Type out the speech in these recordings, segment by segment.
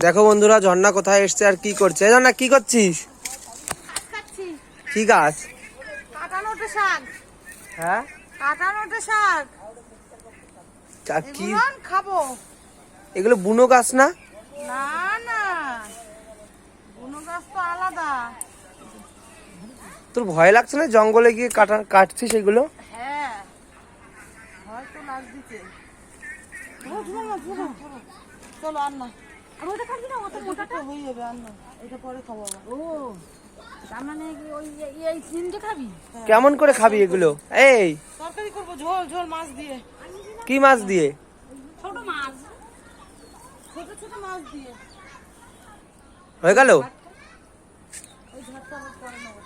দেখো বন্ধুরা ঝর্ণা কোথায় এসছে আর কি করছে। ঝর্ণা কি করছিস? কি গাছ? কাটানোটে শাক। হ্যাঁ কাটানোটে শাক। কি খাবো? এগুলো বুনো গাছ না? না না, বুনো গাছ তো আলাদা। তোর ভয় লাগছে না জঙ্গলে গিয়ে কাটছিস এগুলো? হ্যাঁ হয়তো লাগছে। চলো আর না, আর ওটা খাবি না, ওটা মোটাটা হয়ে যাবে। আর না, এটা পরে খাবো। ও তার মানে ওই এই তিনটে খাবি? কেমন করে খাবি এগুলো? এই তরকারি করবো, ঝোল ঝোল মাছ দিয়ে। কি মাছ দিয়ে? ছোট মাছ, ছোট ছোট মাছ দিয়ে। হয়ে গেল? ওই ঝাড়টা পরে নেবো।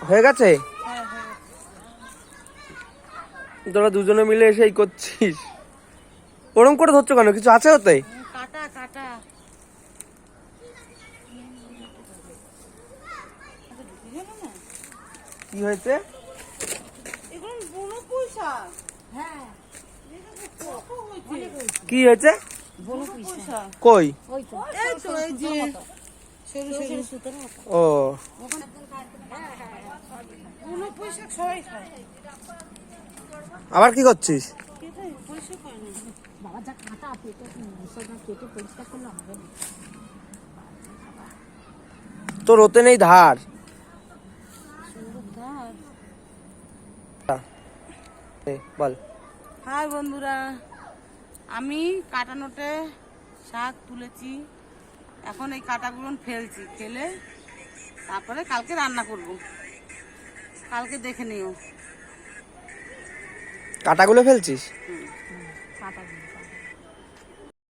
হয়ে গেছে? হ্যাঁ হ্যাঁ। তোরা দুজনে মিলে এসেই করছিস। ওরম করে ধরছো কেন? কিছু আছে ওতে? কাটা কাটা। কি হয়েছে? এগুলো বুনো পুঁই শাক। হ্যাঁ কি হয়েছে? বুনো পুঁই শাক। কই? এই তো এই যে সরু সরু। ও বুনো পুঁই শাক সবাই খায়। আবার কি করছিস? পুঁই শাক হয় না বাবা, যা কাটা পেটে কেটে পরিষ্কার করলে হবে না। তোর ওতে নেই ধার? বল। হাই বন্ধুরা, আমি কাটানোটে শাক তুলেছি। এখন এই কাটাগুলো ফেলছি, ফেলে তারপরে কালকে রান্না করব। কালকে দেখে নিও। কাটাগুলো ফেলছিস? কাটাগুলো